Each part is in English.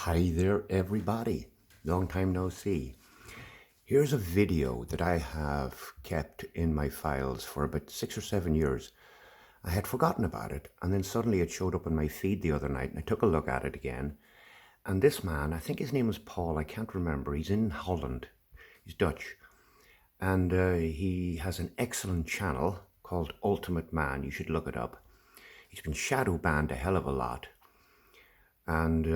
Hi there, everybody. Long time no see. Here's a video that I have kept in my files for about 6 or 7 years. I had forgotten about it, and then suddenly it showed up in my feed the other night, and I took a look at it again. And this man, I think his name is Paul, I can't remember, he's in Holland. He's Dutch. And he has an excellent channel called Ultimate Man. You should look it up. He's been shadow banned a hell of a lot. And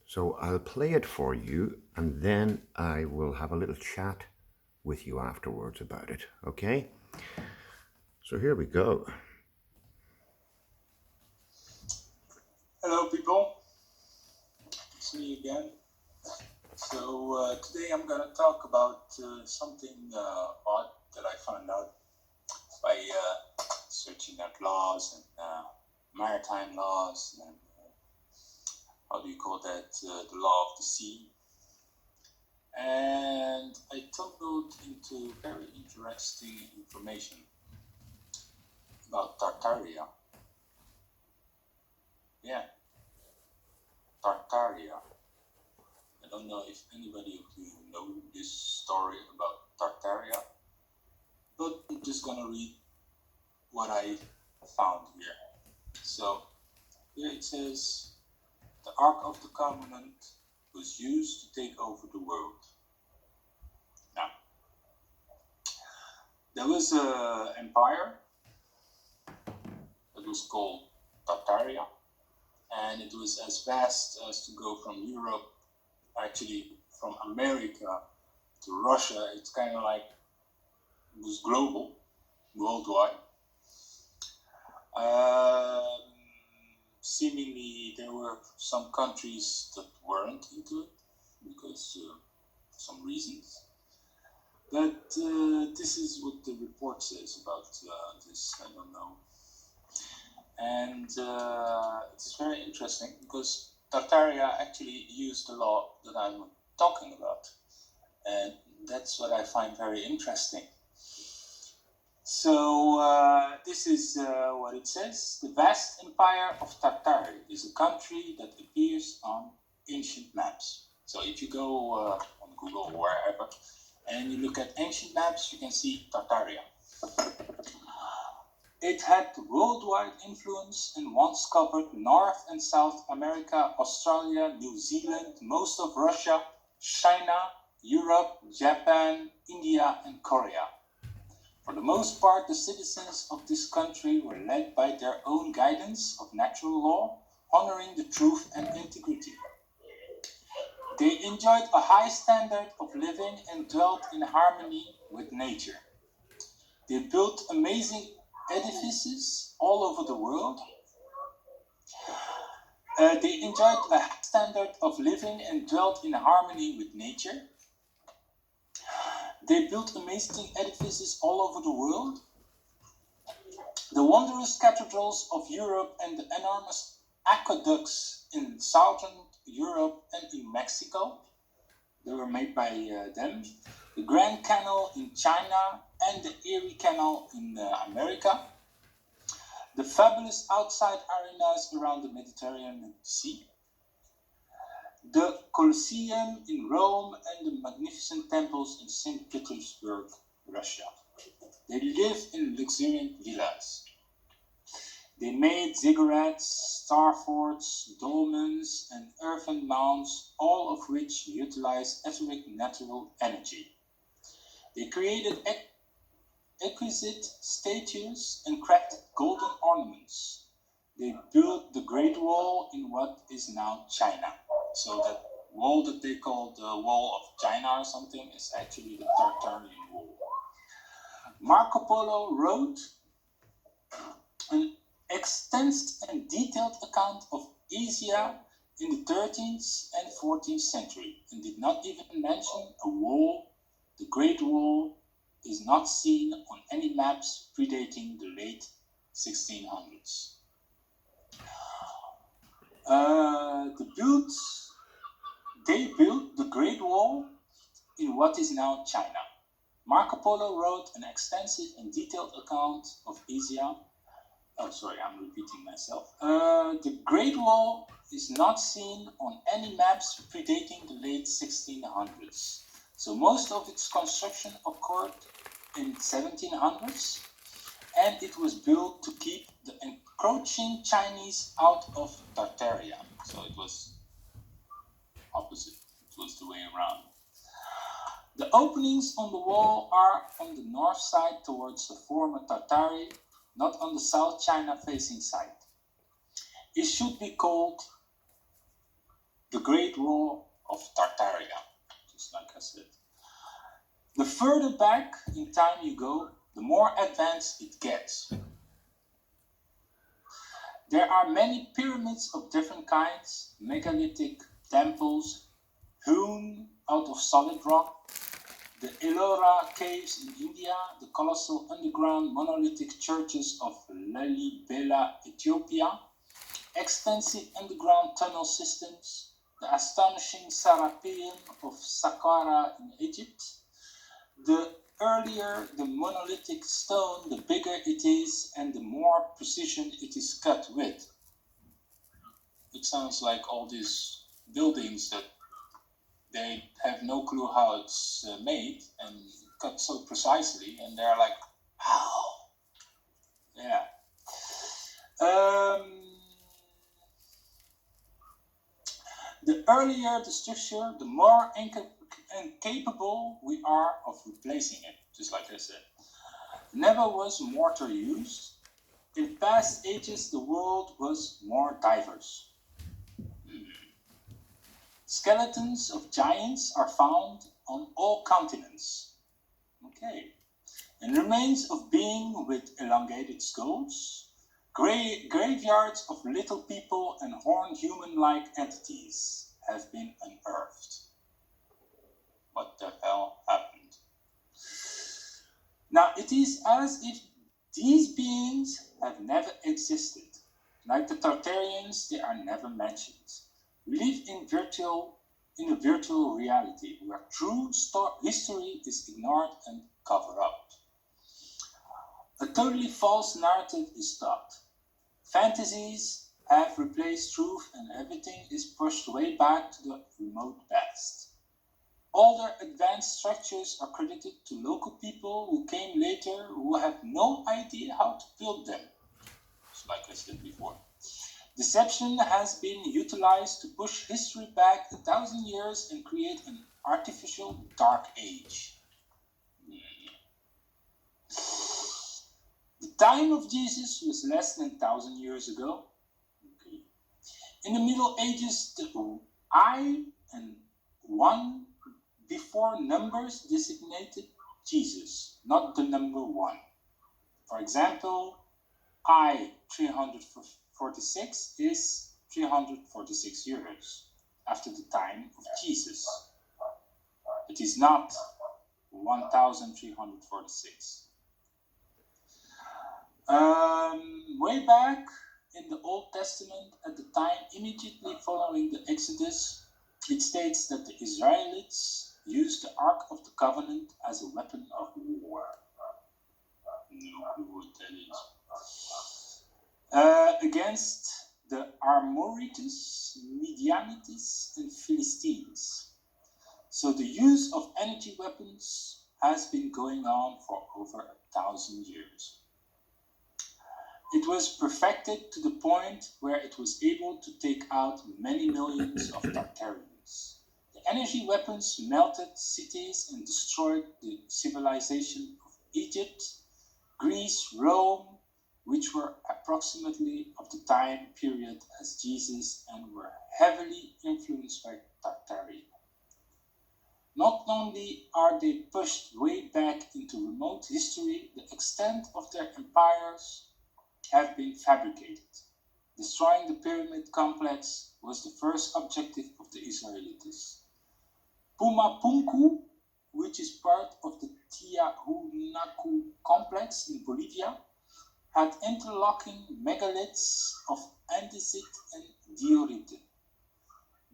so I'll play it for you, and then I will have a little chat with you afterwards about it, okay? So here we go. Hello people, it's me again. So today I'm going to talk about something odd that I found out by searching at laws and maritime laws and how do you call that, the law of the sea. And I tumbled into very interesting information about Tartaria. Yeah, Tartaria. I don't know if anybody of you know this story about Tartaria, but I'm just gonna read what I found here. So here it says, the Ark of the Covenant was used to take over the world. Now, there was an empire that was called Tartaria, and it was as vast as to go from Europe, actually from America to Russia. It's kind of like, it was global, worldwide. Seemingly there were some countries that weren't into it because for some reasons. But this is what the report says about this, I don't know. And it's very interesting because Tartaria actually used the law that I'm talking about. And that's what I find very interesting. So this is what it says. The vast empire of Tartaria is a country that appears on ancient maps. So if you go on Google or wherever and you look at ancient maps, you can see Tartaria. It had worldwide influence and once covered North and South America, Australia, New Zealand, most of Russia, China, Europe, Japan, India, and Korea. For the most part, the citizens of this country were led by their own guidance of natural law, honoring the truth and integrity. They enjoyed a high standard of living and dwelt in harmony with nature. They built amazing edifices all over the world. They enjoyed a high standard of living and dwelt in harmony with nature. They built amazing edifices all over the world. The wondrous cathedrals of Europe and the enormous aqueducts in southern Europe and in Mexico, they were made by them. The Grand Canal in China and the Erie Canal in America. The fabulous outside arenas around the Mediterranean Sea. The Colosseum in Rome and the magnificent temples in St. Petersburg, Russia. They lived in luxuriant villas. They made ziggurats, star forts, dolmens, and earthen mounds, all of which utilize etheric natural energy. They created exquisite statues and crafted golden ornaments. They built the Great Wall in what is now China. So that wall that they call the Wall of China or something is actually the Tartarian Wall. Marco Polo wrote an extensive and detailed account of Asia in the 13th and 14th century and did not even mention a wall. The Great Wall is not seen on any maps predating the late 1600s. They built the Great Wall in what is now China. Marco Polo wrote an extensive and detailed account of Asia Oh, sorry, I'm repeating myself. The Great Wall is not seen on any maps predating the late 1600s. So most of its construction occurred in 1700s, and it was built to keep the encroaching Chinese out of Tartaria. So it was opposite. It was the way around. The openings on the wall are on the north side towards the former Tartari, not on the South China facing side. It should be called the Great Wall of Tartaria, just like I said. The further back in time you go, the more advanced it gets. There are many pyramids of different kinds, megalithic temples hewn out of solid rock, the Ellora caves in India, the colossal underground monolithic churches of Lalibela, Ethiopia, extensive underground tunnel systems, the astonishing Serapeum of Saqqara in Egypt. The earlier the monolithic stone, the bigger it is and the more precision it is cut with. It sounds like all these buildings that they have no clue how it's made and cut so precisely, and they're like, how? Yeah. The earlier the structure, the more incapable we are of replacing it, just like I said. Never was mortar used. In past ages, the world was more diverse. Skeletons of giants are found on all continents. Okay. And remains of beings with elongated skulls, graveyards of little people and horned human-like entities have been unearthed. What the hell happened? Now, it is as if these beings have never existed. Like the Tartarians, they are never mentioned. We live in a virtual reality where true history is ignored and covered up. A totally false narrative is taught. Fantasies have replaced truth and everything is pushed way back to the remote past. Older advanced structures are credited to local people who came later who have no idea how to build them. Just like I said before. Deception has been utilized to push history back 1,000 years and create an artificial dark age. The time of Jesus was less than 1,000 years ago. Okay. In the Middle Ages, the I and 1 before numbers designated Jesus, not the number 1. For example, I 346 is 346 years after the time of Jesus. It is not 1346. Way back in the Old Testament, at the time immediately following the Exodus, it states that the Israelites used the Ark of the Covenant as a weapon of war. No clue what that is. Against the Amorites, Midianites, and Philistines. So the use of energy weapons has been going on for over 1,000 years. It was perfected to the point where it was able to take out many millions of Tartarians. The energy weapons melted cities and destroyed the civilization of Egypt, Greece, Rome, which were approximately of the time period as Jesus and were heavily influenced by Tartaria. Not only are they pushed way back into remote history, the extent of their empires have been fabricated. Destroying the pyramid complex was the first objective of the Israelites. Pumapunku, which is part of the Tiahuanacu complex in Bolivia, had interlocking megaliths of andesite and diorite.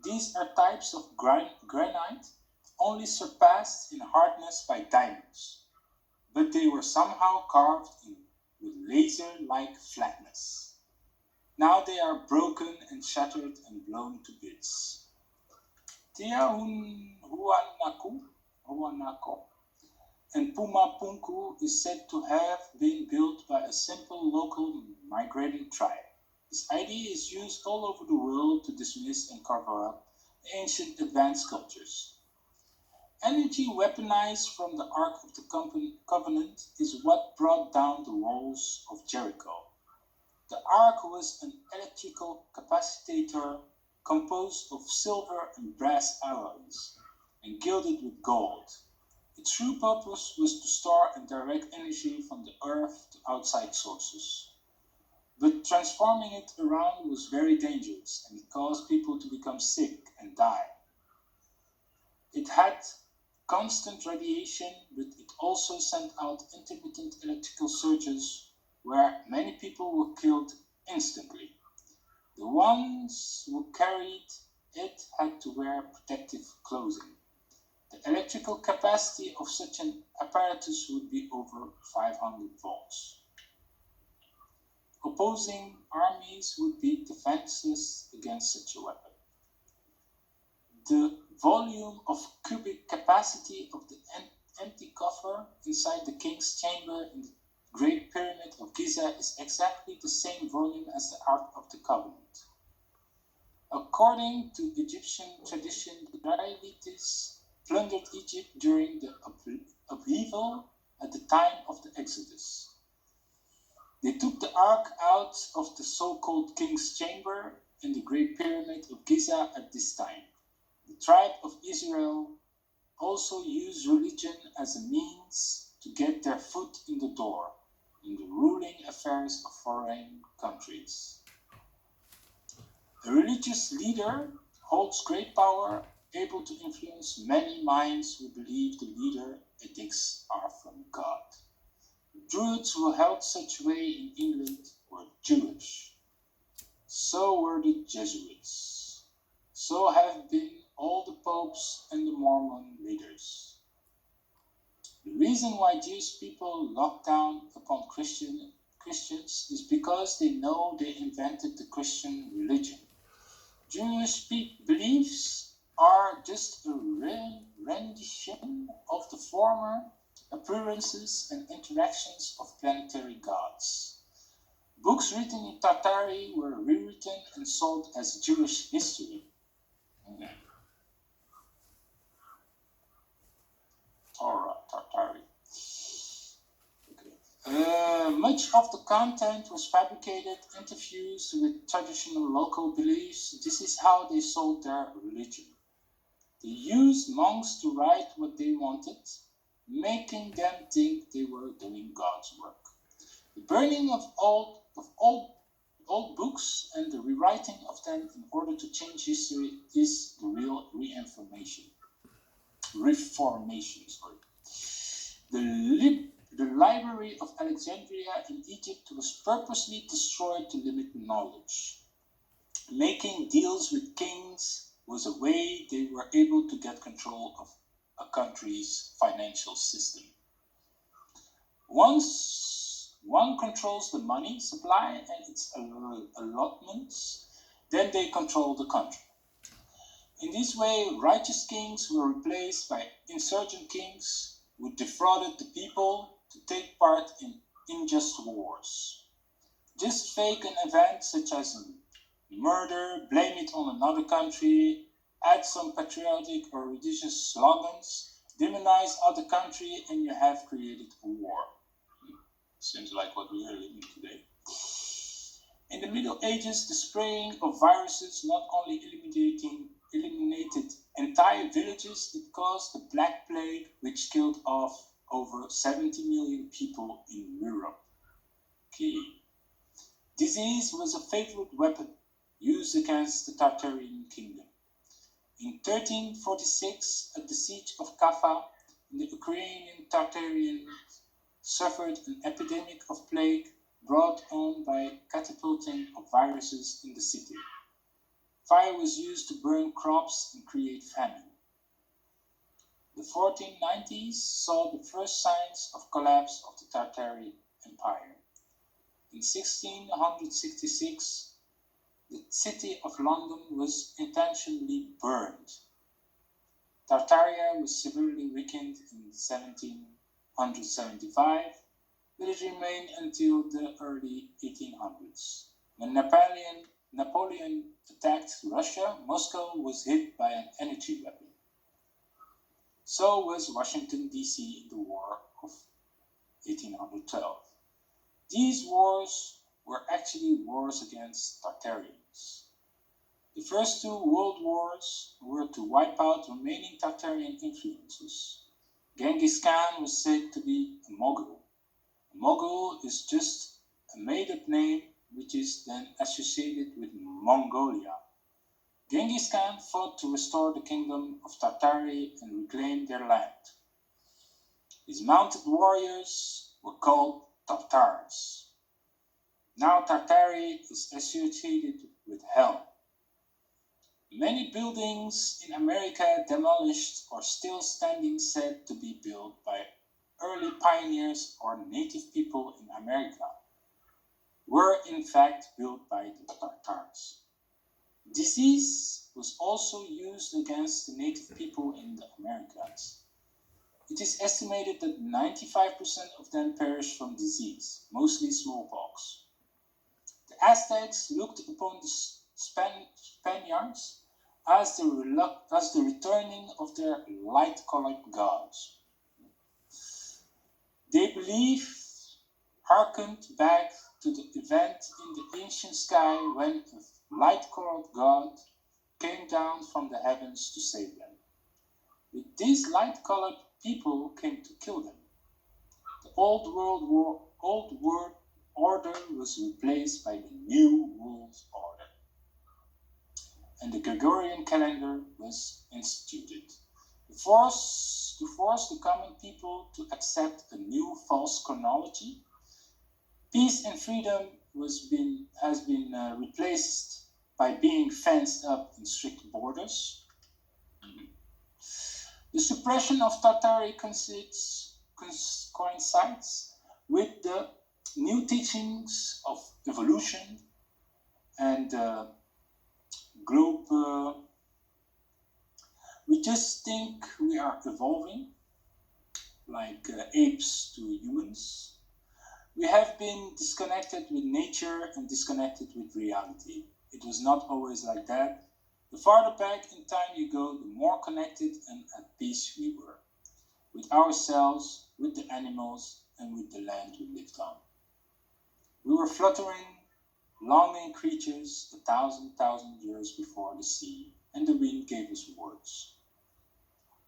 These are types of granite only surpassed in hardness by diamonds, but they were somehow carved in with laser-like flatness. Now they are broken and shattered and blown to bits. Tiahuanaco and Pumapunku is said to have been built by a simple local migrating tribe. This idea is used all over the world to dismiss and cover up ancient advanced cultures. Energy weaponized from the Ark of the Covenant is what brought down the walls of Jericho. The Ark was an electrical capacitor composed of silver and brass alloys and gilded with gold. Its true purpose was to store and direct energy from the earth to outside sources. But transforming it around was very dangerous and it caused people to become sick and die. It had constant radiation, but it also sent out intermittent electrical surges where many people were killed instantly. The ones who carried it had to wear protective clothing. The electrical capacity of such an apparatus would be over 500 volts. Opposing armies would be defenseless against such a weapon. The volume of cubic capacity of the empty coffer inside the king's chamber in the Great Pyramid of Giza is exactly the same volume as the Ark of the Covenant. According to Egyptian tradition, the Israelites plundered Egypt during the upheaval at the time of the Exodus. They took the Ark out of the so-called King's Chamber in the Great Pyramid of Giza at this time. The tribe of Israel also used religion as a means to get their foot in the door in the ruling affairs of foreign countries. A religious leader holds great power, able to influence many minds who believe the leader edicts are from God. The Druids who held such sway in England were Jewish. So were the Jesuits. So have been all the popes and the Mormon leaders. The reason why Jewish people lock down upon Christians is because they know they invented the Christian religion. Jewish beliefs are just a rendition of the former appearances and interactions of planetary gods. Books written in Tartaria were rewritten and sold as Jewish history. Tartaria. Okay. Much of the content was fabricated, interviews with traditional local beliefs. This is how they sold their religion. They used monks to write what they wanted, making them think they were doing God's work. The burning of old books and the rewriting of them in order to change history is the real reformation. The Library of Alexandria in Egypt was purposely destroyed to limit knowledge. Making deals with kings was a way they were able to get control of a country's financial system. Once one controls the money supply and its allotments, then they control the country. In this way, righteous kings were replaced by insurgent kings who defrauded the people to take part in unjust wars. Just fake an event such as a murder, blame it on another country, add some patriotic or religious slogans, demonize other country, and you have created a war. Seems like what we are living today. In the Middle Ages, the spraying of viruses not only eliminated entire villages, it caused the Black Plague, which killed off over 70 million people in Europe. Okay. Disease was a favorite weapon used against the Tartarian kingdom. In 1346, at the siege of Kaffa, the Ukrainian Tartarians suffered an epidemic of plague brought on by catapulting of viruses in the city. Fire was used to burn crops and create famine. The 1490s saw the first signs of collapse of the Tartarian Empire. In 1666, the city of London was intentionally burned. Tartaria was severely weakened in 1775, but it remained until the early 1800s. When Napoleon attacked Russia, Moscow was hit by an energy weapon. So was Washington, D.C. in the War of 1812. These wars were actually wars against Tartarians. The first two world wars were to wipe out remaining Tartarian influences. Genghis Khan was said to be a Mughal. A Mughal is just a made-up name which is then associated with Mongolia. Genghis Khan fought to restore the kingdom of Tartary and reclaim their land. His mounted warriors were called Tartars. Now Tartary is associated with hell. Many buildings in America demolished or still standing said to be built by early pioneers or native people in America were in fact built by the Tartars. Disease was also used against the native people in the Americas. It is estimated that 95% of them perished from disease, mostly smallpox. The Aztecs looked upon the Spaniards as the returning of their light-colored gods. They believed harkened back to the event in the ancient sky when a light-colored god came down from the heavens to save them. But these light-colored people came to kill them. The old world order was replaced by the new world order, and the Gregorian calendar was instituted. To force the common people to accept a new false chronology, peace and freedom has been replaced by being fenced up in strict borders. The suppression of Tartary coincides with the new teachings of evolution and globe. We just think we are evolving like apes to humans. We have been disconnected with nature and disconnected with reality. It was not always like that. The farther back in time you go, the more connected and at peace we were, with ourselves, with the animals, and with the land we lived on. We were fluttering, longing creatures 1,000 years before the sea and the wind gave us words.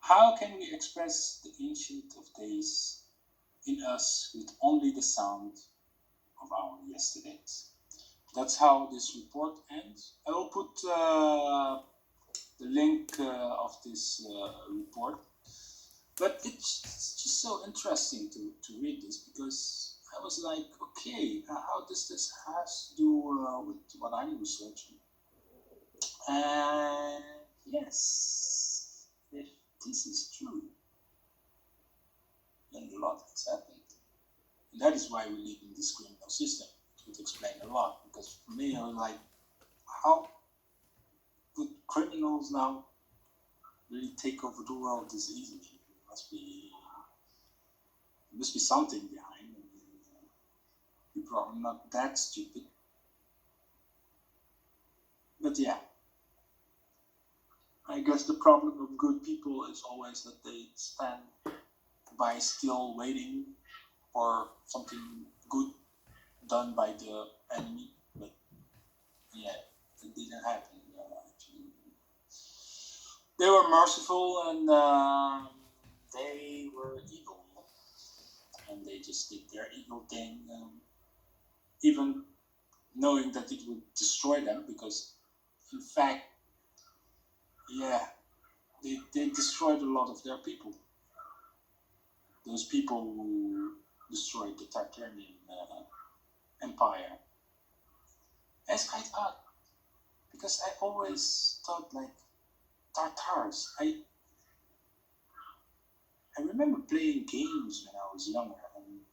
How can we express the ancient of days in us with only the sound of our yesterdays? That's how this report ends. I will put the link of this report. But it's just so interesting to read this, because I was like, okay, how does this have to do with what I'm researching? And yes, if this is true, then a lot has happened. And that is why we live in this criminal system. It would explain a lot, because for me, I was like, how could criminals now really take over the world this easily? There must be something behind. People are not that stupid. But yeah, I guess the problem of good people is always that they stand by still waiting for something good done by the enemy. But yeah, it didn't happen actually. They were merciful and they were evil. And they just did their evil thing, even knowing that it would destroy them, because in fact, yeah, they destroyed a lot of their people. Those people who destroyed the Tartarian empire. It's quite odd, because I always thought like Tartars. I remember playing games when I was younger, and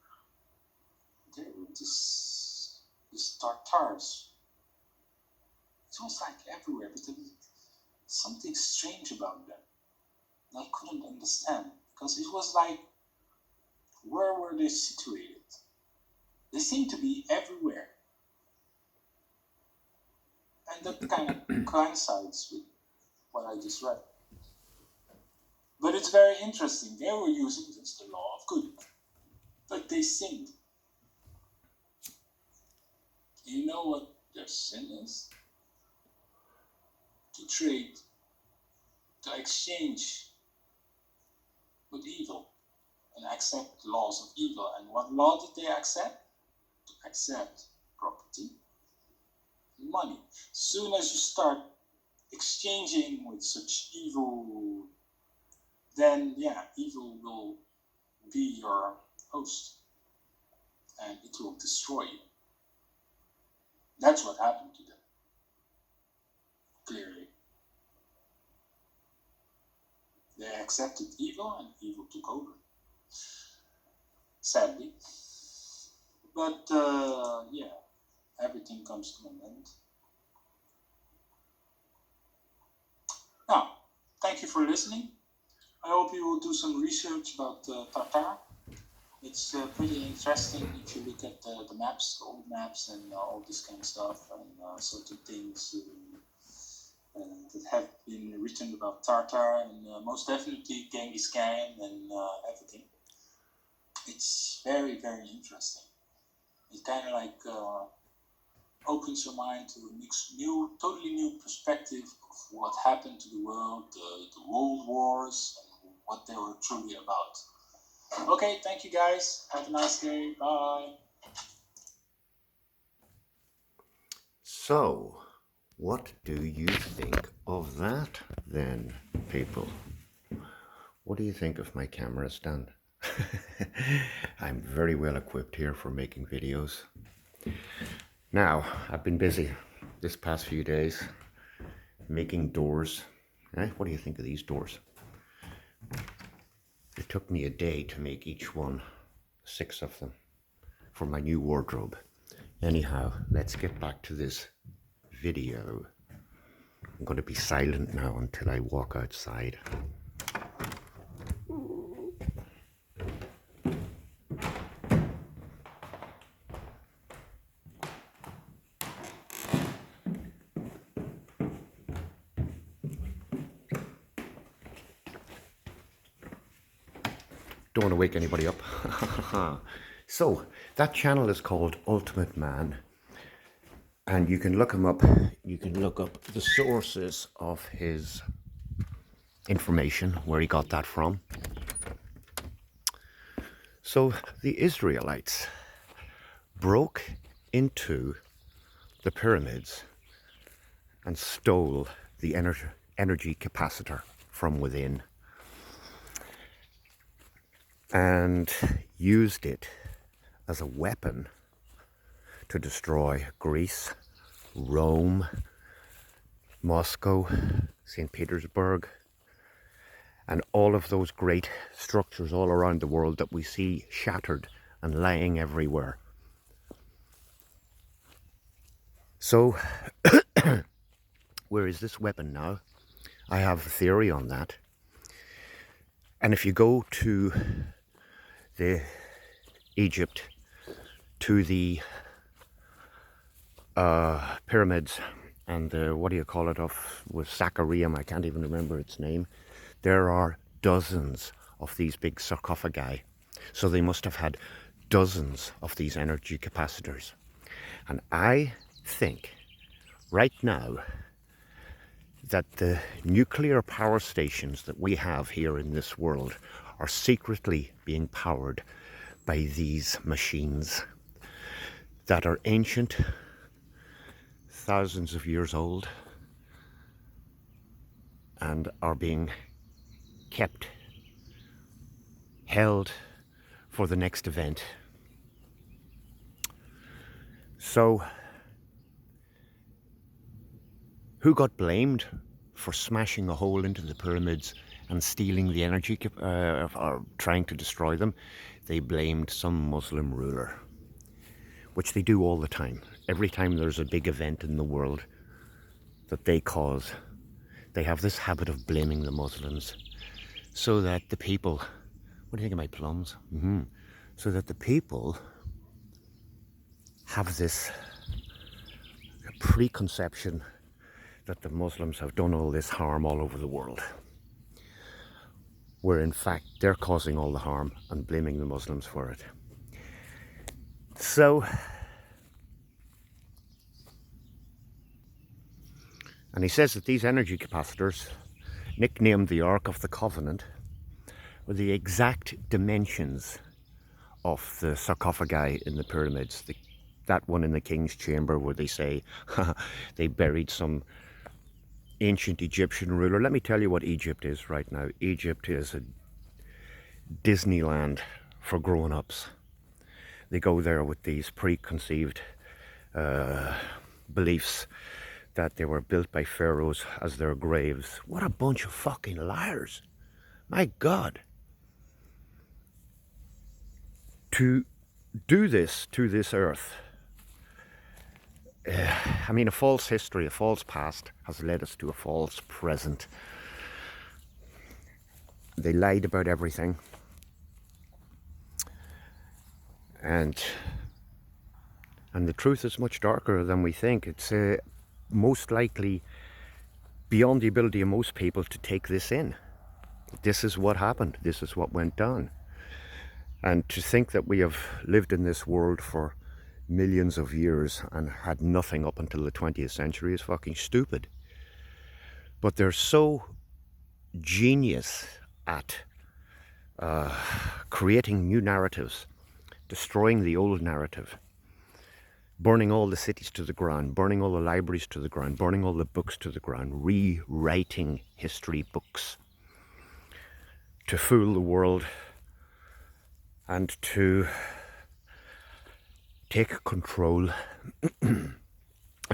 they were just these Tartars. It was like everywhere, but there was something strange about them that I couldn't understand, because it was like, where were they situated? They seem to be everywhere. And that kind of coincides with what I just read. But it's very interesting. They were using this, the law of good. But they sinned. You know what their sin is? To trade, to exchange with evil, and accept laws of evil. And what law did they accept? To accept property, money. Soon as you start exchanging with such evil, then yeah, evil will be your host, and it will destroy you. That's what happened to them, clearly. They accepted evil, and evil took over, sadly. But yeah, everything comes to an end. Now, thank you for listening. I hope you will do some research about Tartar. It's pretty interesting if you look at the maps, the old maps, and all this kind of stuff, and certain things that have been written about Tartar, and most definitely Genghis Khan and everything. It's very, very interesting. It kind of like opens your mind to a totally new perspective of what happened to the world, the world wars, and what they were truly about. Okay, thank you guys. Have a nice day. Bye. So, what do you think of that then, people? What do you think of my camera stand? I'm very well equipped here for making videos. Now, I've been busy this past few days making doors. What do you think of these doors? It took me a day to make each one, 6 of them, for my new wardrobe. Anyhow, let's get back to this video. I'm going to be silent now until I walk outside. Don't want to wake anybody up. So, that channel is called Ultimate Man. And you can look him up. You can look up the sources of his information, where he got that from. So, the Israelites broke into the pyramids and stole the energy capacitor from within, and used it as a weapon to destroy Greece, Rome, Moscow, St. Petersburg, and all of those great structures all around the world that we see shattered and lying everywhere. So, where is this weapon now? I have a theory on that. And if you go to the Egypt, to the pyramids, and what do you call it, with Sacarium, I can't even remember its name, there are dozens of these big sarcophagi. So they must have had dozens of these energy capacitors. And I think right now that the nuclear power stations that we have here in this world are secretly being powered by these machines that are ancient, thousands of years old, and are being held for the next event. So, who got blamed for smashing a hole into the pyramids and stealing the energy, or trying to destroy them? They blamed some Muslim ruler, which they do all the time. every time there's a big event in the world that they cause, they have this habit of blaming the Muslims so that the people, what do you think of my plums? So that the people have this preconception that the Muslims have done all this harm all over the world, where in fact they're causing all the harm and blaming the Muslims for it. So, and he says that these energy capacitors, nicknamed the Ark of the Covenant, were the exact dimensions of the sarcophagi in the pyramids. That one in the King's Chamber where they say they buried some ancient Egyptian ruler. Let me tell you what Egypt is right now. Egypt is a Disneyland for grown-ups. They go there with these preconceived beliefs that they were built by pharaohs as their graves. What a bunch of fucking liars. My God. To do this to this earth, I mean, a false history, a false past has led us to a false present. They lied about everything. And the truth is much darker than we think. It's most likely beyond the ability of most people to take this in. This is what happened. This is what went down. And to think that we have lived in this world for millions of years and had nothing up until the 20th century is fucking stupid. But they're so genius at creating new narratives, destroying the old narrative, burning all the cities to the ground, burning all the libraries to the ground, burning all the books to the ground, rewriting history books to fool the world and to take control and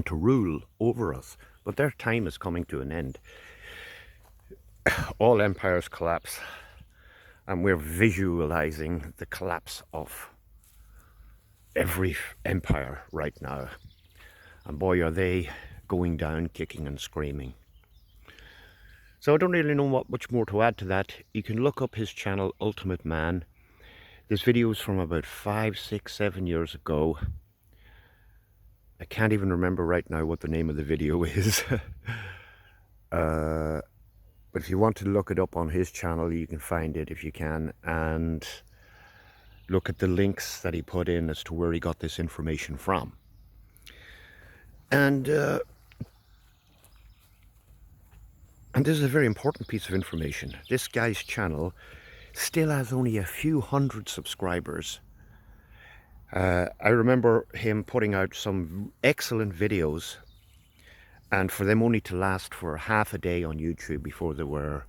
to rule over us. But their time is coming to an end. All empires collapse, and we're visualizing the collapse of every empire right now. And boy, are they going down kicking and screaming. So I don't really know what much more to add to that. You can look up his channel, Ultimate Man. This video is from about 5, 6, 7 years ago. I can't even remember right now what the name of the video is. But if you want to look it up on his channel, you can find it if you can. And look at the links that he put in as to where he got this information from. And this is a very important piece of information. This guy's channel still has only a few hundred subscribers. I remember him putting out some excellent videos, and for them only to last for half a day on YouTube before they were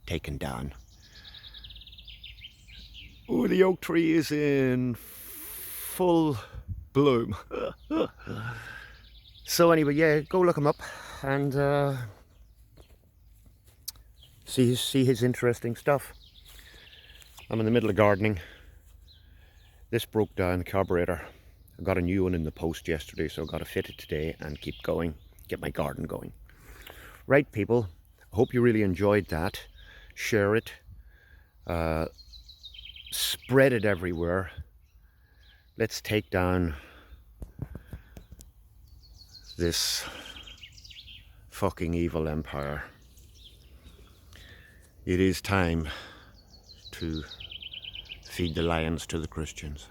taken down. Oh, the oak tree is in full bloom. So anyway, yeah, go look him up and see his interesting stuff. I'm in the middle of gardening. This broke down, the carburetor. I got a new one in the post yesterday, so I've got to fit it today and keep going, get my garden going. Right, people, I hope you really enjoyed that. Share it. Spread it everywhere. Let's take down this fucking evil empire. It is time to feed the lions to the Christians.